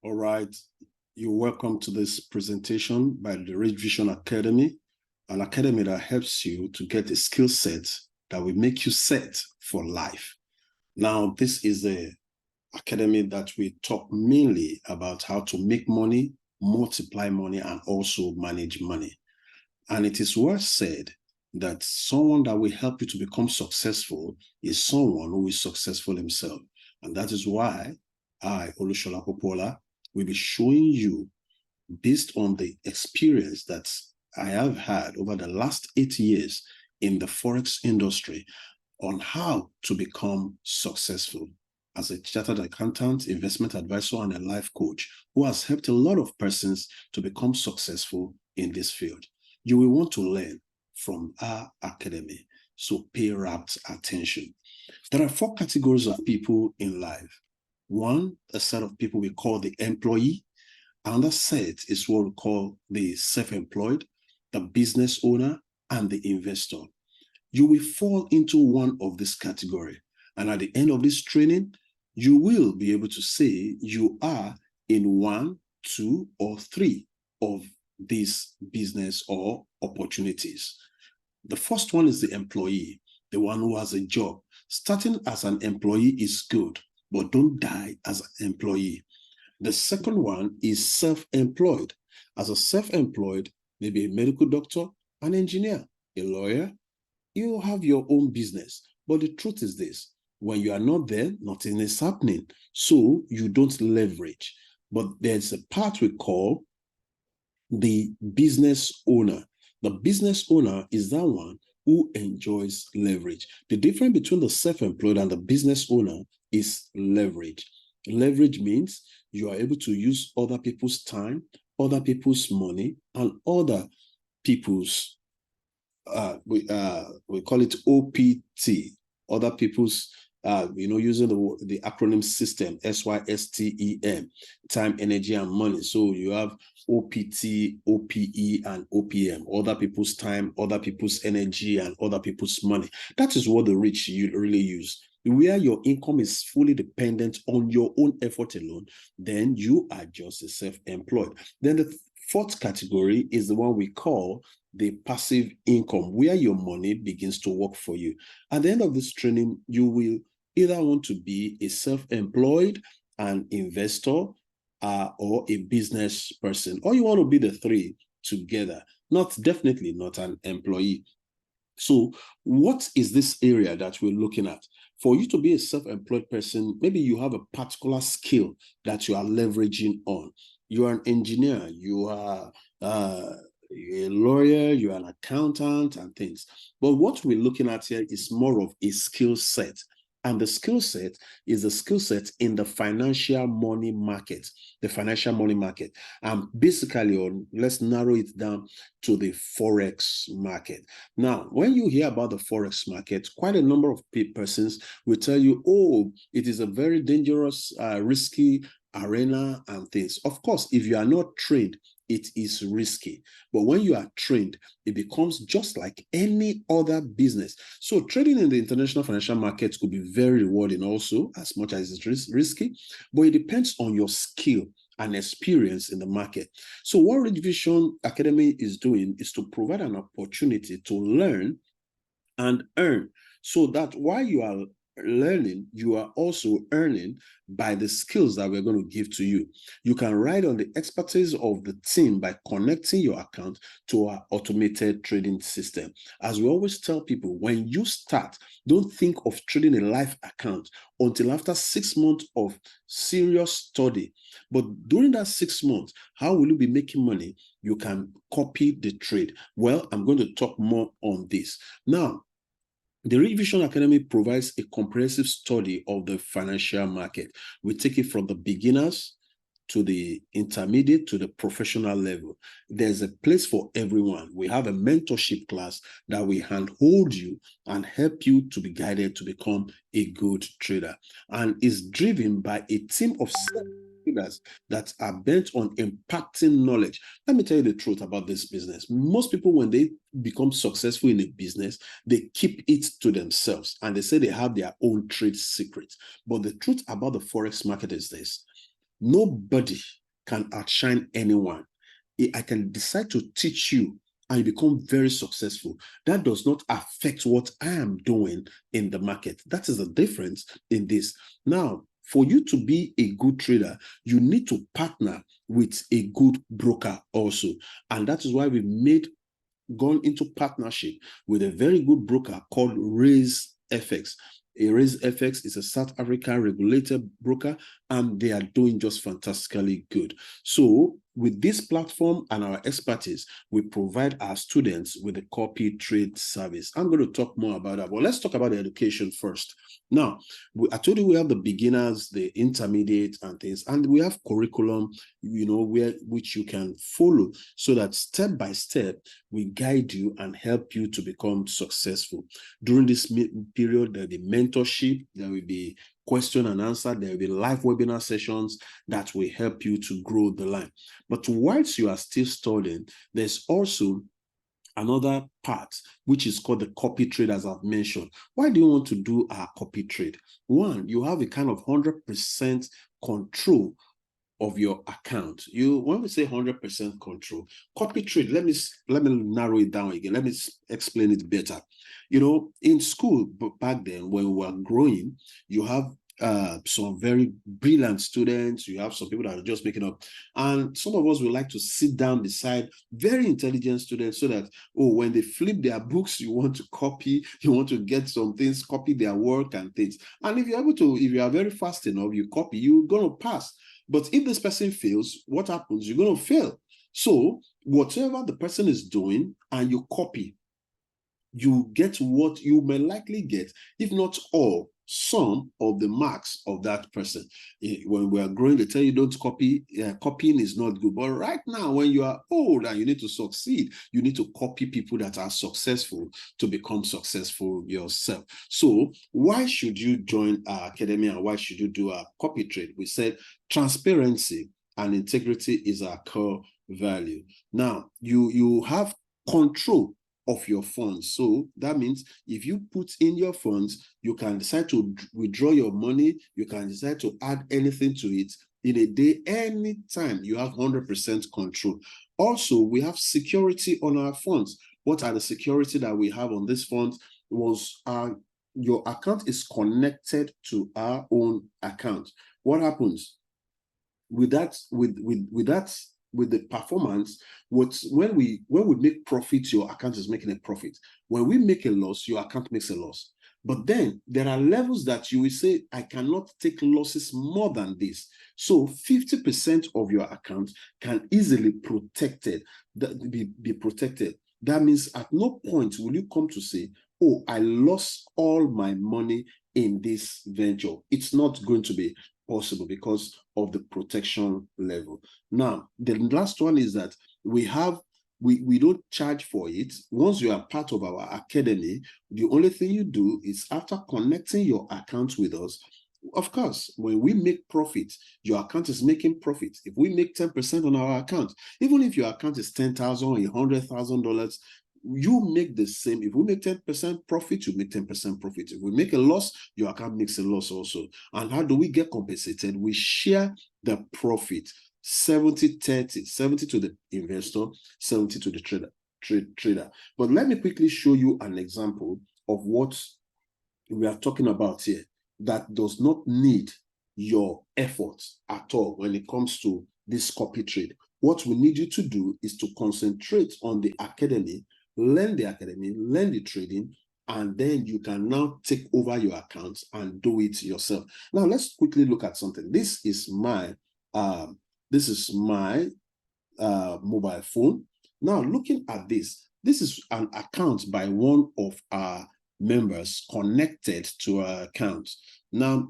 All right. You're welcome to this presentation by the Richvision Academy, an academy that helps you to get a skill set that will make you set for life. Now, this is a academy that we talk mainly about how to make money, multiply money, and also manage money. And it is well said that someone that will help you to become successful is someone who is successful himself. And that is why I, Olushola Popola, will be showing you, based on the experience that I have had over the last 8 years in the Forex industry, on how to become successful as a chartered accountant, investment advisor, and a life coach who has helped a lot of persons to become successful in this field. You will want to learn from our academy, so pay rapt attention. There are 4 categories of people in life. One, a set of people we call the employee. Another set is what we call the self-employed, the business owner, and the investor. You will fall into one of this category. And at the end of this training, you will be able to say you are in 1, 2, or 3 of these business or opportunities. The first one is the employee, the one who has a job. Starting as an employee is good, but don't die as an employee. The second one is self-employed. As a self-employed, maybe a medical doctor, an engineer, a lawyer, you have your own business. But the truth is this: when you are not there, nothing is happening. So you don't leverage. But there's a part we call the business owner. The business owner is that one who enjoys leverage. The difference between the self-employed and the business owner is leverage. Leverage means you are able to use other people's time, other people's money, and other people's, we call it OPT, other people's, using the acronym system, SYSTEM, time, energy, and money. So you have OPT, OPE, and OPM, other people's time, other people's energy, and other people's money. That is what the rich really use. Where your income is fully dependent on your own effort alone, then you are just a self-employed. Then the fourth category is the one we call the passive income, where your money begins to work for you. At the end of this training, you will either want to be a self-employed, an investor, or a business person, or you want to be the 3 together, definitely not an employee. So what is this area that we're looking at? For you to be a self-employed person, maybe you have a particular skill that you are leveraging on. You are an engineer, you are a lawyer, you're an accountant and things. But what we're looking at here is more of a skill set. And the skill set is the skill set in the financial money market, the financial money market. Basically, let's narrow it down to the Forex market. Now, when you hear about the Forex market, quite a number of persons will tell you, oh, it is a very dangerous, risky arena and things. Of course, if you are not trained, it is risky. But when you are trained, it becomes just like any other business. So trading in the international financial markets could be very rewarding also, as much as it's risky, but it depends on your skill and experience in the market. So what Richvision Academy is doing is to provide an opportunity to learn and earn, so that while you are learning, you are also earning by the skills that we're going to give to you. You can ride on the expertise of the team by connecting your account to our automated trading system. As we always tell people, when you start, don't think of trading a live account until after 6 months of serious study. But during that 6 months, how will you be making money? You can copy the trade. Well, I'm going to talk more on this. Now, the Richvision Academy provides a comprehensive study of the financial market. We take it from the beginners to the intermediate to the professional level. There's a place for everyone. We have a mentorship class that we handhold you and help you to be guided to become a good trader. And is driven by a team of traders that are bent on impacting knowledge. Let me tell you the truth about this business. Most people, when they become successful in a business, they keep it to themselves and they say they have their own trade secrets. But the truth about the Forex market is this: Nobody can outshine anyone. I can decide to teach you and you become very successful. That does not affect what I am doing in the market. That is the difference in this. Now, for you to be a good trader, you need to partner with a good broker also. And that is why we gone into partnership with a very good broker called Raise FX. Raise FX is a South African regulated broker, and they are doing just fantastically good. So with this platform and our expertise, we provide our students with a copy trade service. I'm going to talk more about that, but let's talk about the education first. Now, I told you we have the beginners, the intermediate and things, and we have curriculum, which you can follow so that step by step, we guide you and help you to become successful. During this period, there'll be mentorship, there will be question and answer, there will be live webinar sessions that will help you to grow the line. But whilst you are still studying, there's also another part, which is called the copy trade, as I've mentioned. Why do you want to do a copy trade? One, you have a kind of 100% control of your account. When we say 100% control, copy trade, let me narrow it down again. Let me explain it better. In school back then, when we were growing, you have some very brilliant students, you have some people that are just making up, and some of us would like to sit down beside very intelligent students so that, when they flip their books, you want to copy, you want to get some things, copy their work and things. And if you are very fast enough, you copy, you're going to pass. But if this person fails, what happens? You're going to fail. So whatever the person is doing and you copy, you get what you may likely get, if not all, some of the marks of that person. When we are growing, they tell you don't copy. Copying is not good. But right now, when you are old and you need to succeed, you need to copy people that are successful to become successful yourself. So why should you join our academy and why should you do a copy trade? We said transparency and integrity is our core value. Now, you have control of your funds. So that means if you put in your funds, you can decide to withdraw your money. You can decide to add anything to it in a day, anytime. You have 100% control. Also, we have security on our funds. What are the security that we have on this funds? Your account is connected to our own account. What happens with that? With the performance, when we make profit, your account is making a profit. When we make a loss, your account makes a loss. But then there are levels that you will say, I cannot take losses more than this. So 50% of your account can easily be protected. That means at no point will you come to say, I lost all my money in this venture. It's not going to be possible because of the protection level. Now, the last one is that we don't charge for it. Once you are part of our academy, the only thing you do is after connecting your account with us, of course, when we make profit, your account is making profit. If we make 10% on our account, even if your account is $10,000 or $100,000, you make the same. If we make 10% profit, you make 10% profit. If we make a loss, your account makes a loss also. And how do we get compensated? We share the profit 70-30, 70 to the investor, 70 to the trader. But let me quickly show you an example of what we are talking about here that does not need your effort at all when it comes to this copy trade. What we need you to do is to concentrate on the academy, learn the academy, learn the trading, and then you can now take over your accounts and do it yourself. Now, let's quickly look at something. This is my mobile phone. Now, looking at this is an account by one of our members connected to our account. Now,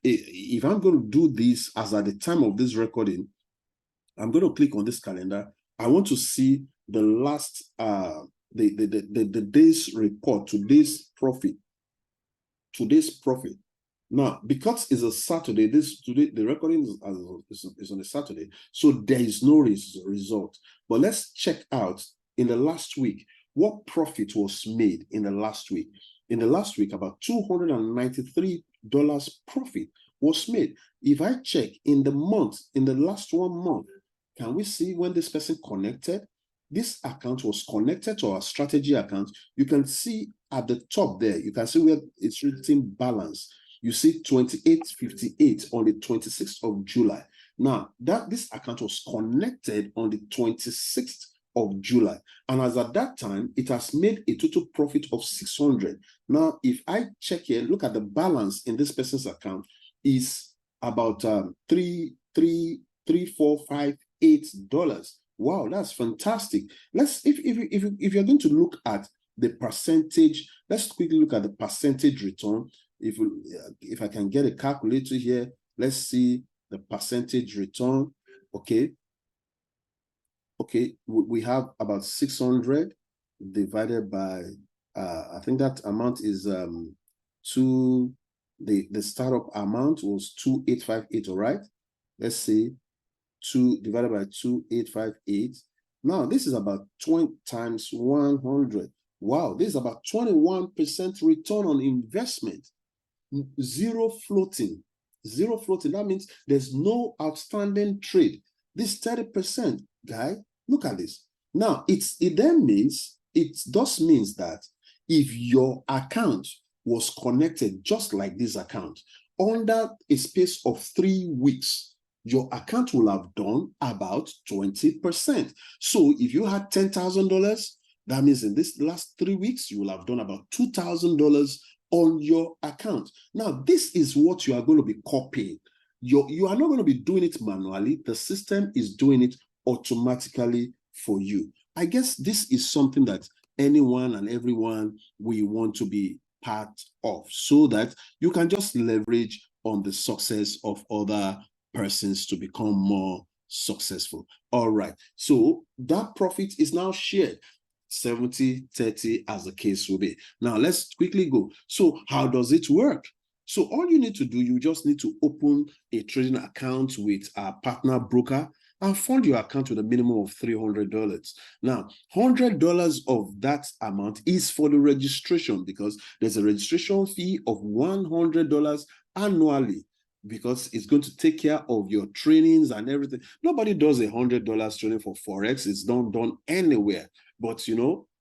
if I'm going to do this as at the time of this recording, I'm going to click on this calendar. I want to see the last the day's report, today's profit. Now, because it's a Saturday, the recording is on a Saturday, so there is no result. But let's check out in the last week what profit was made in the last week. In the last week, about $293 profit was made. If I check in the month, in the last 1 month, can we see when this person connected? This account was connected to our strategy account. You can see at the top there, you can see where it's written balance. You see 28.58 on the 26th of July. Now, this account was connected on the 26th of July. And as at that time, it has made a total profit of 600. Now, if I check here, look at the balance in this person's account is about $3,458. Wow, that's fantastic. If you're going to look at the percentage, let's quickly look at the percentage return. If I can get a calculator here, let's see the percentage return. Okay, we have about 600 divided by I think that amount is the startup amount was 2,858. All right, let's see, 2 divided by 2,858. Now this is about 20 times 100. Wow, this is about 21% return on investment. Zero floating. That means there's no outstanding trade. This 30%, guy, look at this. Now it thus means that if your account was connected just like this account under a space of 3 weeks, your account will have done about 20%. So if you had $10,000, that means in this last 3 weeks, you will have done about $2,000 on your account. Now, this is what you are going to be copying. You are not going to be doing it manually. The system is doing it automatically for you. I guess this is something that anyone and everyone we want to be part of, so that you can just leverage on the success of other persons to become more successful. All right. So that profit is now shared. 70-30 as the case will be. Now let's quickly go. So how does it work? So all you need to do, you just need to open a trading account with a partner broker and fund your account with a minimum of $300. Now, $100 of that amount is for the registration, because there's a registration fee of $100 annually, because it's going to take care of your trainings and everything. Nobody does $100 training for Forex. It's not done anywhere. But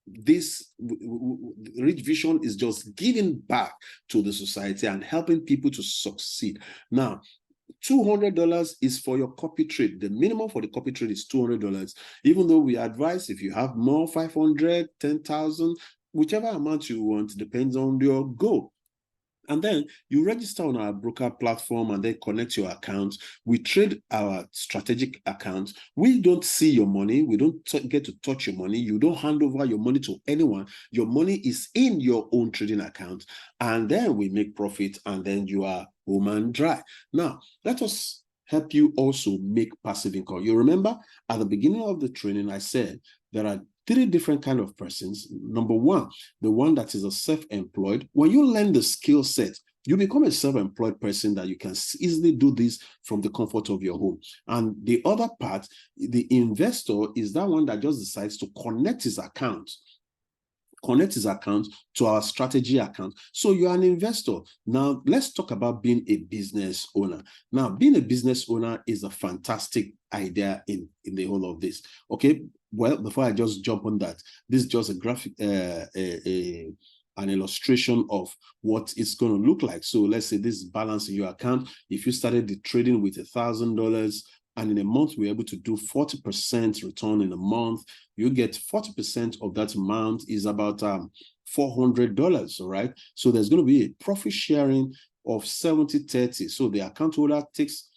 this Richvision is just giving back to the society and helping people to succeed. Now, $200 is for your copy trade. The minimum for the copy trade is $200. Even though we advise if you have more, 500, 10,000, whichever amount you want, depends on your goal. And then you register on our broker platform and then connect your accounts. We trade our strategic accounts. We don't see your money. We don't get to touch your money. You don't hand over your money to anyone. Your money is in your own trading account. And then we make profit, and then you are home and dry. Now, let us help you also make passive income. You remember at the beginning of the training, I said there are 3 different kinds of persons. Number one, the one that is a self-employed. When you learn the skill set, you become a self-employed person that you can easily do this from the comfort of your home. And the other part, the investor, is that one that just decides to connect his account to our strategy account. So you're an investor. Now, let's talk about being a business owner. Now, being a business owner is a fantastic idea in the whole of this. Okay, well, before I just jump on that, this is just a graphic, an illustration of what it's going to look like. So let's say this balance in your account. If you started the trading with $1,000, and in a month we're able to do 40% return in a month, you get 40% of that amount is about $400. All right. So there's going to be a profit sharing of 70-30. So the account holder takes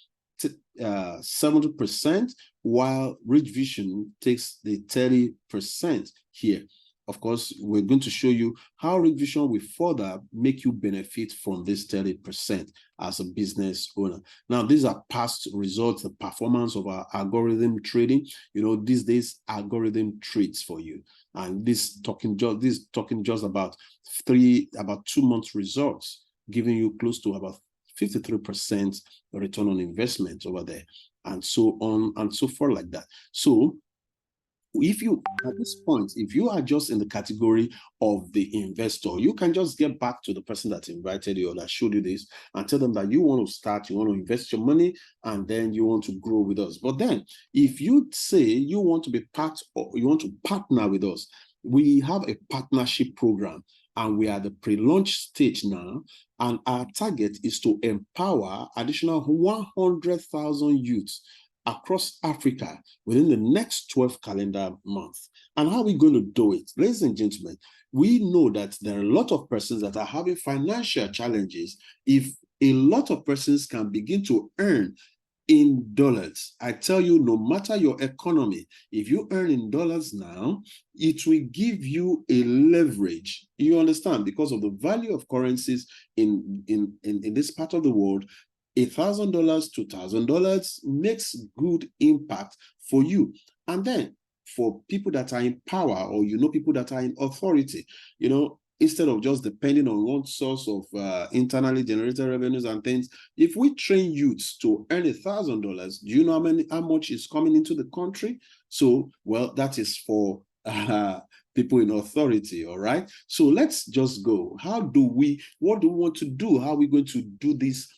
70%, while Richvision takes the 30% here. Of course, we're going to show you how Richvision will further make you benefit from this 30% as a business owner. Now, these are past results, the performance of our algorithm trading. These days, algorithm trades for you. And this talking just about 2 months results, giving you close to about 53% return on investment over there, and so on and so forth like that. So If you, at this point, if you are just in the category of the investor, you can just get back to the person that invited you or that showed you this and tell them that you want to start, you want to invest your money, and then you want to grow with us. But then if you say you want to be part, or you want to partner with us, we have a partnership program, and we are at the pre-launch stage now, and our target is to empower additional 100,000 youths across Africa within the next 12 calendar months. And how are we going to do it? Ladies and gentlemen, we know that there are a lot of persons that are having financial challenges. If a lot of persons can begin to earn in dollars, I tell you, no matter your economy, if you earn in dollars now, it will give you a leverage. You understand? Because of the value of currencies in this part of the world, $1,000, $2,000 makes good impact for you. And then for people that are in power, or people that are in authority, instead of just depending on one source of internally generated revenues and things, if we train youths to earn $1,000, do you know how much is coming into the country? So, well, that is for people in authority. All right. So let's just go. What do we want to do? How are we going to do this?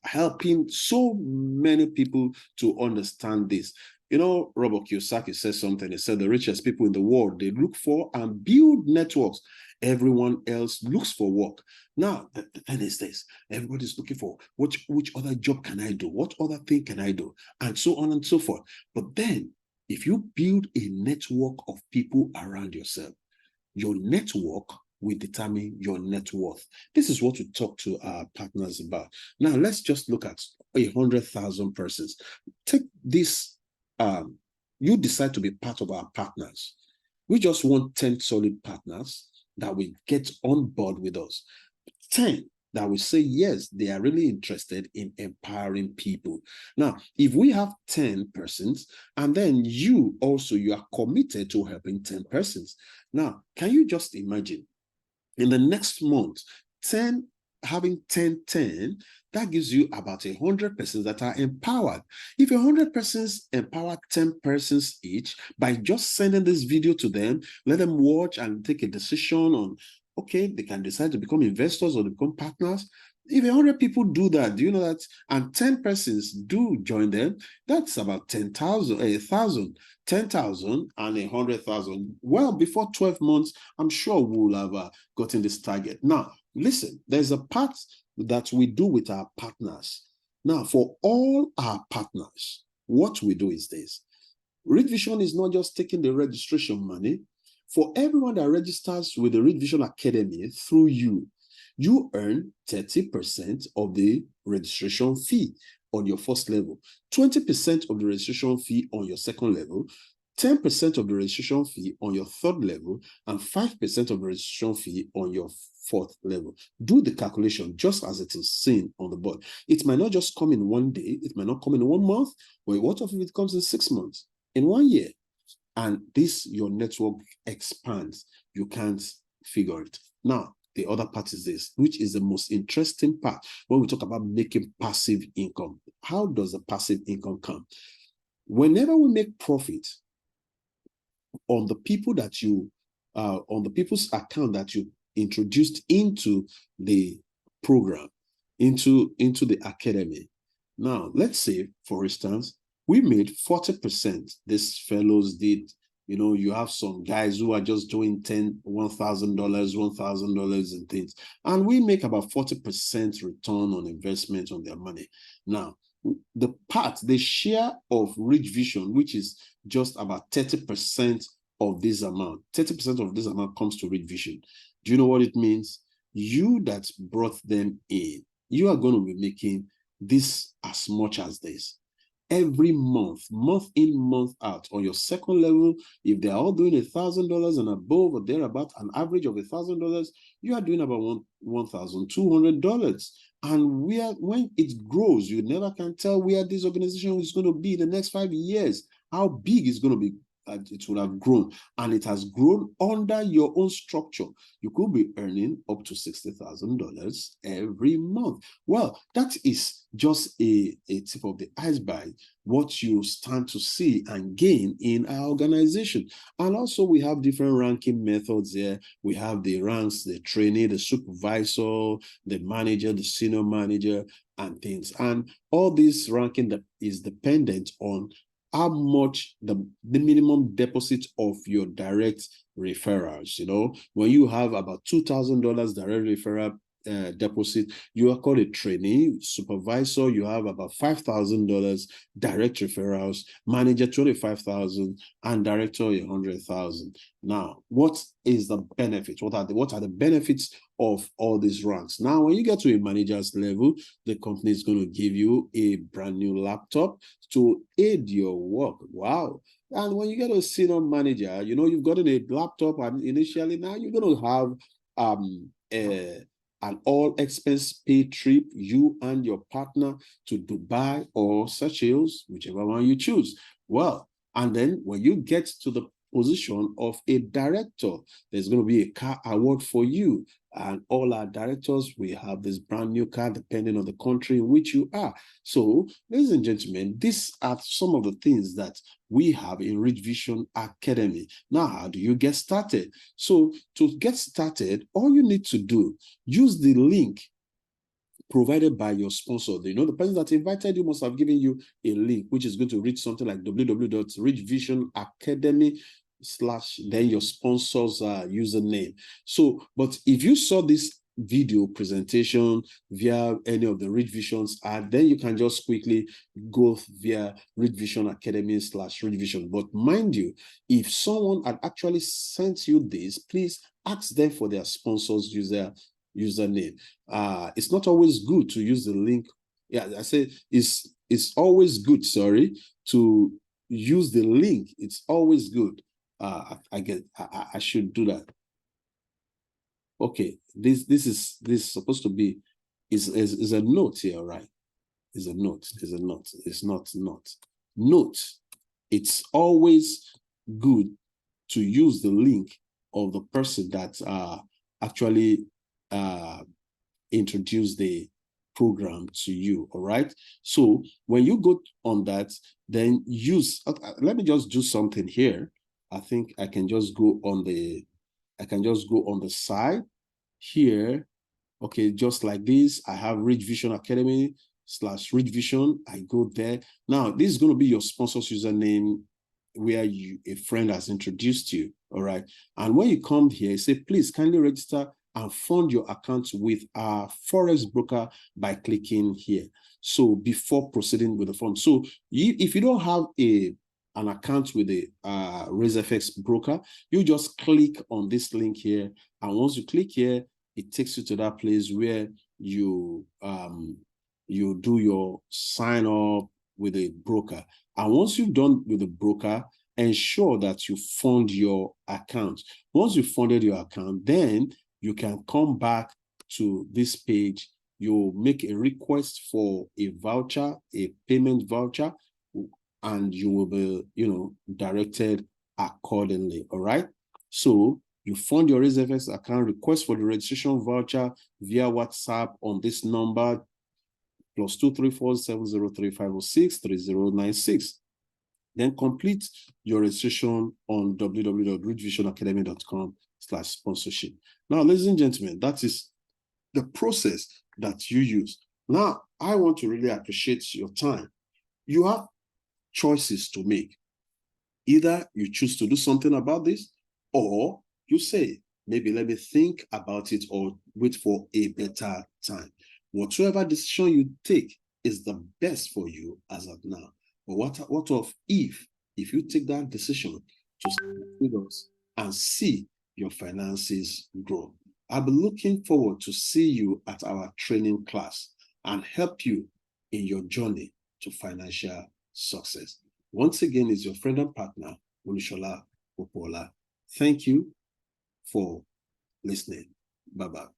Helping so many people to understand this. Robert Kiyosaki says something. He said the richest people in the world, they look for and build networks. Everyone else looks for work. Now, the thing is this: everybody's looking for which other job can I do? What other thing can I do? And so on and so forth. But then, if you build a network of people around yourself, your network will determine your net worth. This is what we talk to our partners about. Now, let's just look at 100,000 persons. Take this, you decide to be part of our partners. We just want 10 solid partners that will get on board with us. 10 that will say, yes, they are really interested in empowering people. Now, if we have 10 persons, and then you are committed to helping 10 persons. Now, can you just imagine in the next month, 10 having 10, that gives you about 100 persons that are empowered. If 100 persons empower 10 persons each by just sending this video to them, let them watch and take a decision on, okay, they can decide to become investors or become partners. If 100 people do that, do you know that? And 10 persons do join them, that's about 10,000, 1,000, 10,000 and 100,000. Well, before 12 months, I'm sure we'll have gotten this target. Now, listen, there's a part that we do with our partners. Now, for all our partners, what we do is this. Richvision is not just taking the registration money. For everyone that registers with the Richvision Academy through you earn 30% of the registration fee on your first level, 20% of the registration fee on your second level, 10% of the registration fee on your third level, and 5% of the registration fee on your fourth level. Do the calculation just as it is seen on the board. It might not just come in one day, it might not come in 1 month, but what if it comes in 6 months, in 1 year? And your network expands. You can't figure it. Now, the other part is this, which is the most interesting part when we talk about making passive income. How does the passive income come? Whenever we make profit on the people that on the people's account that you introduced into the program, into the academy. Now, let's say, for instance, we made 40%. These fellows did. You have some guys who are just doing $1,000 and things. And we make about 40% return on investment on their money. Now, the share of Richvision, which is just about 30% of this amount, 30% of this amount comes to Richvision. Do you know what it means? You that brought them in, you are going to be making this as much as this. Every month in, month out, on your second level, if they're all doing $1,000 and above, or thereabout, an average of $1,000, you are doing about $1,200. And when it grows, you never can tell where this organization is going to be in the next 5 years, how big it's going to be it would have grown, and it has grown under your own structure. You could be earning up to $60,000 every month. Well, that is just a tip of the iceberg, what you stand to see and gain in our organization. And also we have different ranking methods here. We have the ranks, the trainee, the supervisor, the manager, the senior manager, and things. And all this ranking that is dependent on how much the minimum deposit of your direct referrals. You know, when you have about $2,000 direct referral deposit, you are called a trainee. Supervisor, you have about $5,000 direct referrals. Manager, $25,000, and director, $100,000. Now, what is the benefit? What are the benefits of all these ranks? Now, when you get to a manager's level, the company is going to give you a brand new laptop to aid your work. Wow. And when you get a senior manager, you know, you've gotten a laptop, and initially now you're going to have an all-expense paid trip, you and your partner, to Dubai or Seychelles, whichever one you choose. Well, and then when you get to the position of a director, there's going to be a car award for you. And all our directors, we have this brand new car depending on the country in which you are. So, ladies and gentlemen, these are some of the things that we have in Richvision Academy. Now, how do you get started? So, to get started, all you need to do, use the link provided by your sponsor. You know, the person that invited you must have given you a link, which is going to reach something like www.richvisionacademy/ then your sponsor's username. So, but if you saw this video presentation via any of the Richvision's ad, then you can just quickly go via Richvision Academy / Richvision. But mind you, if someone had actually sent you this, please ask them for their sponsor's username. It's not always good to use the link. Yeah, I say it's always good, sorry, to use the link. It's always good. I should do that. Okay, this is supposed to be is a note here, right? Is a note. It's not note. It's always good to use the link of the person that actually introduced the program to you. All right. So when you go on that, then use. Let me just do something here. I think I can just go on the side here. Okay, just like this. I have Richvision Academy / Richvision. I go there. Now, this is going to be your sponsor's username where a friend has introduced you. All right. And when you come here, say, please kindly register and fund your account with our Forex broker by clicking here. So before proceeding with the fund. So if you don't have an account with the RazeFX broker, you just click on this link here. And once you click here, it takes you to that place where you do your sign up with a broker. And once you've done with the broker, ensure that you fund your account. Once you funded your account, then you can come back to this page. You make a request for a voucher, a payment voucher, and you will be, directed accordingly. All right. So you fund your RazeFX account, request for the registration voucher via WhatsApp on this number, +234 703 506 3096. Then complete your registration on www.richvisionacademy.com/sponsorship. Now, ladies and gentlemen, that is the process that you use. Now, I want to really appreciate your time. You have choices to make. Either you choose to do something about this, or you say, maybe let me think about it or wait for a better time. Whatever decision you take is the best for you as of now. But what of if you take that decision to start with us and see your finances grow? I'll be looking forward to see you at our training class and help you in your journey to financial success. Once again, it's your friend and partner, Olusola Popola. Thank you for listening. Bye-bye.